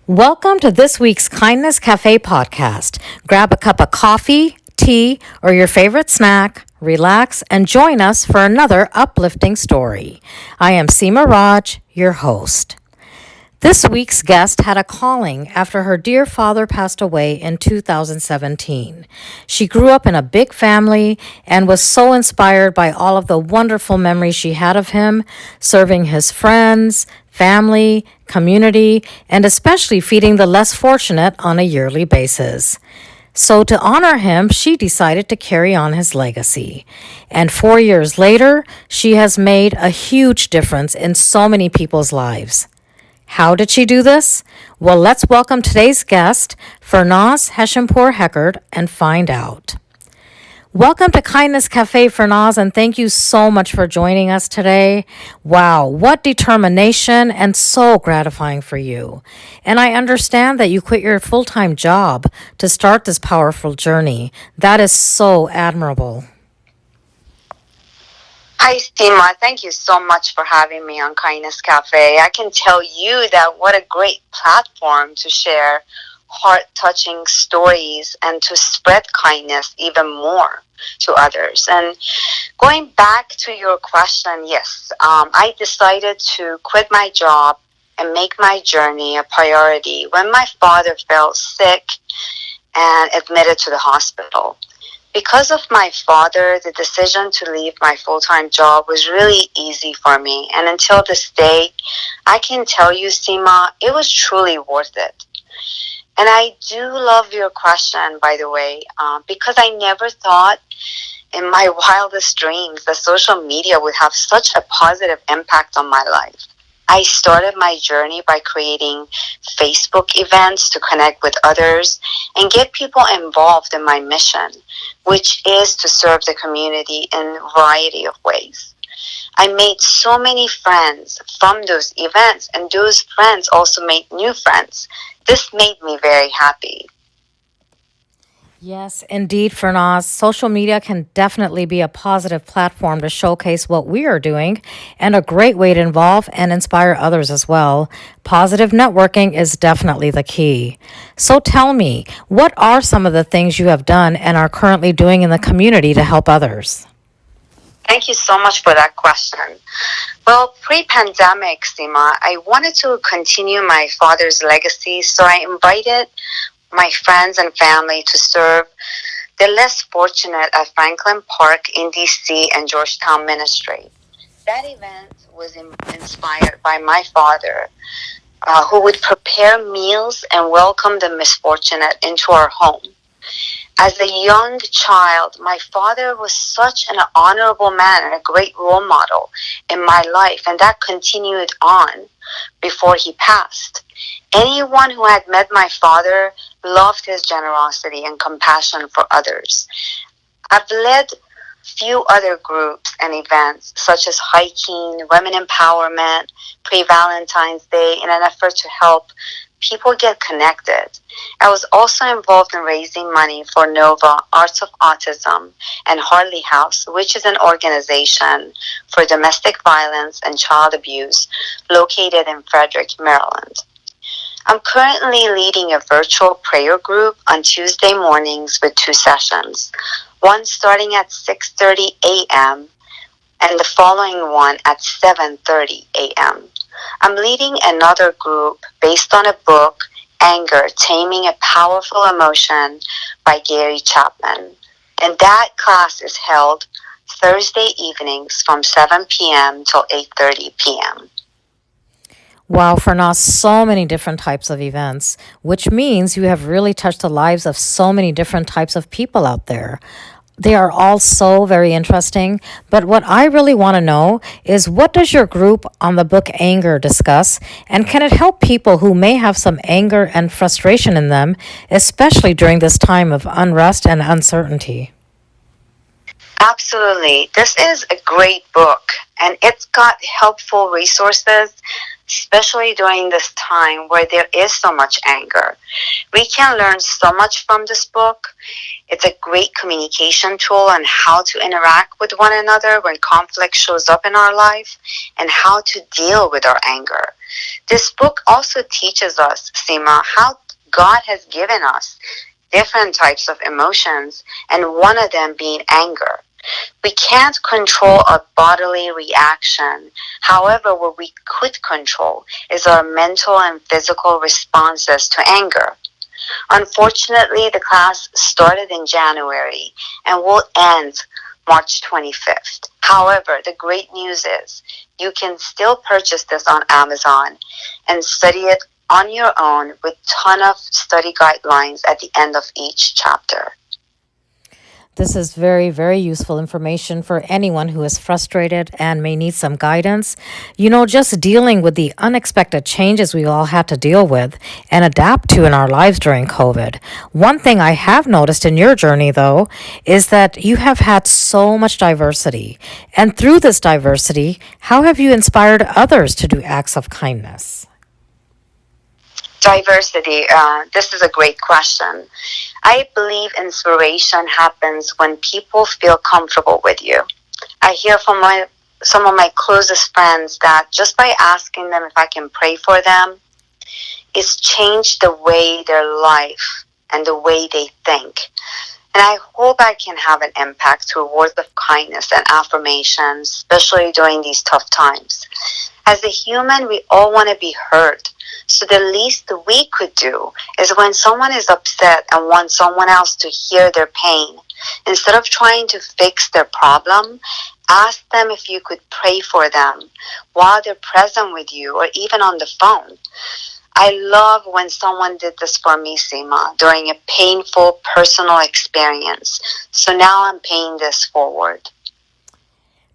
Welcome to this week's Kindness Cafe podcast. Grab a cup of coffee, tea, or your favorite snack, relax, and join us for another uplifting story. I am Seema Raj, your host. This week's guest had a calling after her dear father passed away in 2017. She grew up in a big family and was so inspired by all of the wonderful memories she had of him, serving his friends, family, community, and especially feeding the less fortunate on a yearly basis. So, to honor him, she decided to carry on his legacy. And 4 years later, she has made a huge difference in so many people's lives. How did she do this? Well, let's welcome today's guest, Farnaz Hashempour-Heckert, and find out. Welcome to Kindness Cafe, Farnaz, and thank you so much for joining us today. Wow, what determination, and so gratifying for you. And I understand that you quit your full-time job to start this powerful journey. That is so admirable. Hi, Seema. Thank you so much for having me on Kindness Cafe. I can tell you that what a great platform to share heart-touching stories and to spread kindness even more to others. And going back to your question, yes, I decided to quit my job and make my journey a priority when my father fell sick and admitted to the hospital. Because of my father, the decision to leave my full-time job was really easy for me. And until this day, I can tell you, Seema, it was truly worth it. And I do love your question, by the way, because I never thought in my wildest dreams that social media would have such a positive impact on my life. I started my journey by creating Facebook events to connect with others and get people involved in my mission, which is to serve the community in a variety of ways. I made so many friends from those events, and those friends also made new friends. This made me very happy. Yes, indeed, Farnaz. Social media can definitely be a positive platform to showcase what we are doing and a great way to involve and inspire others as well. Positive networking is definitely the key. So tell me, what are some of the things you have done and are currently doing in the community to help others? Thank you so much for that question. Well, pre-pandemic, Seema, I wanted to continue my father's legacy, so I invited my friends and family to serve the less fortunate at Franklin Park in DC and Georgetown Ministry. That event was inspired by my father, who would prepare meals and welcome the misfortunate into our home. As a young child, my father was such an honorable man and a great role model in my life, and that continued on before he passed. Anyone who had met my father loved his generosity and compassion for others. I've led few other groups and events such as hiking, women empowerment, pre-Valentine's Day in an effort to help people get connected. I was also involved in raising money for NOVA, Arts of Autism, and Harley House, which is an organization for domestic violence and child abuse located in Frederick, Maryland. I'm currently leading a virtual prayer group on Tuesday mornings with 2 sessions, one starting at 6:30 a.m. and the following one at 7:30 a.m. I'm leading another group based on a book, Anger, Taming a Powerful Emotion by Gary Chapman. And that class is held Thursday evenings from 7 p.m. till 8:30 p.m. Wow, Farnaz, so many different types of events, which means you have really touched the lives of so many different types of people out there. They are all so very interesting, but what I really want to know is what does your group on the book Anger discuss, and can it help people who may have some anger and frustration in them, especially during this time of unrest and uncertainty? Absolutely. This is a great book, and it's got helpful resources, especially during this time where there is so much anger. We can learn so much from this book. It's a great communication tool on how to interact with one another when conflict shows up in our life and how to deal with our anger. This book also teaches us, Seema, how God has given us different types of emotions, and one of them being anger. We can't control our bodily reaction. However, what we could control is our mental and physical responses to anger. Unfortunately, the class started in January and will end March 25th. However, the great news is you can still purchase this on Amazon and study it on your own with ton of study guidelines at the end of each chapter. This is very, very useful information for anyone who is frustrated and may need some guidance. Just dealing with the unexpected changes we all had to deal with and adapt to in our lives during COVID. One thing I have noticed in your journey, though, is that you have had so much diversity. And through this diversity, how have you inspired others to do acts of kindness? Diversity, this is a great question. I believe inspiration happens when people feel comfortable with you. I hear from some of my closest friends that just by asking them if I can pray for them, it's changed the way their life and the way they think. And I hope I can have an impact through words of kindness and affirmations, especially during these tough times. As a human, we all want to be heard. So the least we could do is when someone is upset and wants someone else to hear their pain, instead of trying to fix their problem, ask them if you could pray for them while they're present with you or even on the phone. I love when someone did this for me, Seema, during a painful personal experience. So now I'm paying this forward.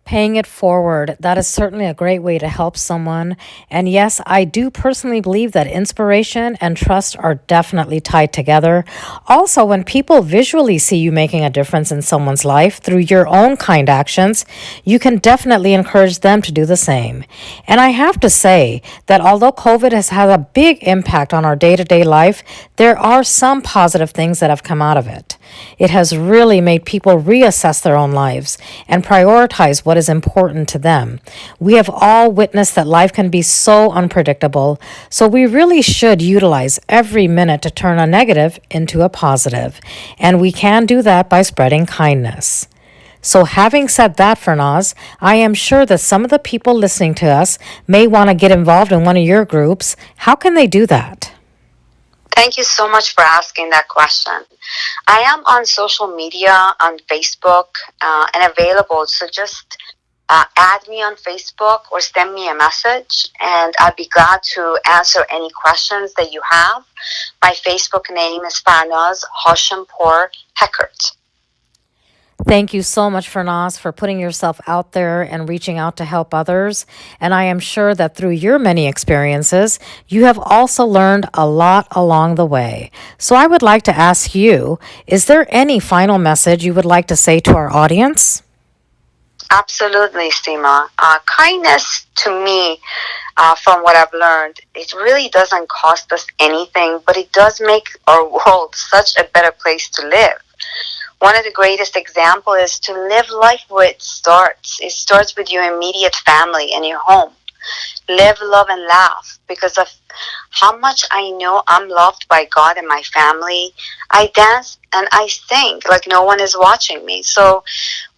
Paying it forward, that is certainly a great way to help someone. And yes, I do personally believe that inspiration and trust are definitely tied together. Also, when people visually see you making a difference in someone's life through your own kind actions, you can definitely encourage them to do the same. And I have to say that although COVID has had a big impact on our day-to-day life, there are some positive things that have come out of it. It has really made people reassess their own lives and prioritize what is important to them. We have all witnessed that life can be so unpredictable, so we really should utilize every minute to turn a negative into a positive. And we can do that by spreading kindness. So having said that, Farnaz, I am sure that some of the people listening to us may want to get involved in one of your groups. How can they do that? Thank you so much for asking that question. I am on social media, on Facebook, and available. So just add me on Facebook or send me a message, and I'd be glad to answer any questions that you have. My Facebook name is Farnaz Hashempour-Heckert. Thank you so much, Farnaz, for putting yourself out there and reaching out to help others. And I am sure that through your many experiences, you have also learned a lot along the way. So I would like to ask you, is there any final message you would like to say to our audience? Absolutely, Seema. Kindness to me, from what I've learned, it really doesn't cost us anything, but it does make our world such a better place to live. One of the greatest examples is to live life where it starts. It starts with your immediate family and your home. Live, love, and laugh. Because of how much I know I'm loved by God and my family, I dance and I sing like no one is watching me. So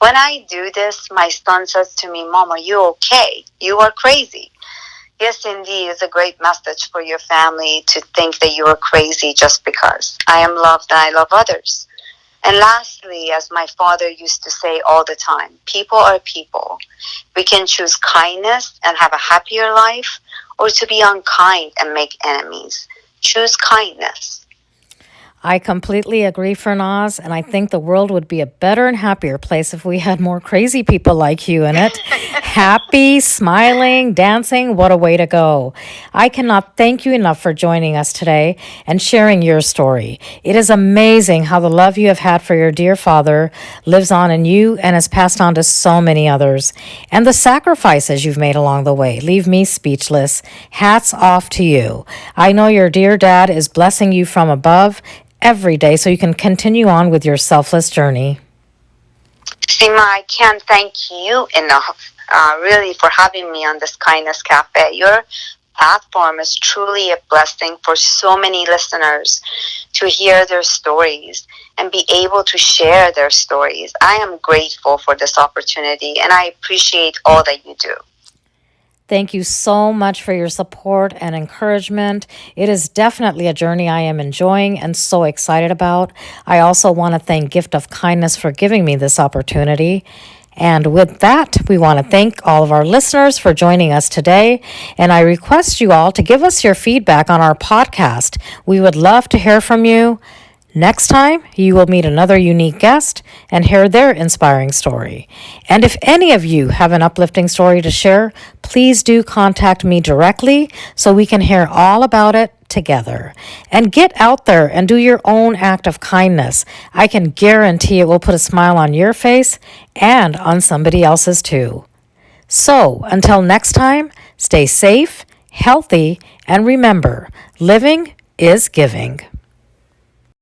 when I do this, my son says to me, "Mom, are you okay? You are crazy." Yes, indeed, it's a great message for your family to think that you are crazy just because. I am loved and I love others. And lastly, as my father used to say all the time, people are people. We can choose kindness and have a happier life, or to be unkind and make enemies. Choose kindness. I completely agree, Farnaz, and I think the world would be a better and happier place if we had more crazy people like you in it. Happy, smiling, dancing, what a way to go. I cannot thank you enough for joining us today and sharing your story. It is amazing how the love you have had for your dear father lives on in you and has passed on to so many others. And the sacrifices you've made along the way leave me speechless. Hats off to you. I know your dear dad is blessing you from above every day so you can continue on with your selfless journey. Seema, I can't thank you enough, really, for having me on this Kindness Cafe. You're platform is truly a blessing for so many listeners to hear their stories and be able to share their stories. I am grateful for this opportunity, and I appreciate all that you do. Thank you so much for your support and encouragement. It is definitely a journey I am enjoying and so excited about. I also want to thank Gift of Kindness for giving me this opportunity. And with that, we want to thank all of our listeners for joining us today. And I request you all to give us your feedback on our podcast. We would love to hear from you. Next time, you will meet another unique guest and hear their inspiring story. And if any of you have an uplifting story to share, please do contact me directly so we can hear all about it together. And get out there and do your own act of kindness. I can guarantee it will put a smile on your face and on somebody else's too. So, until next time, stay safe, healthy, and remember, living is giving.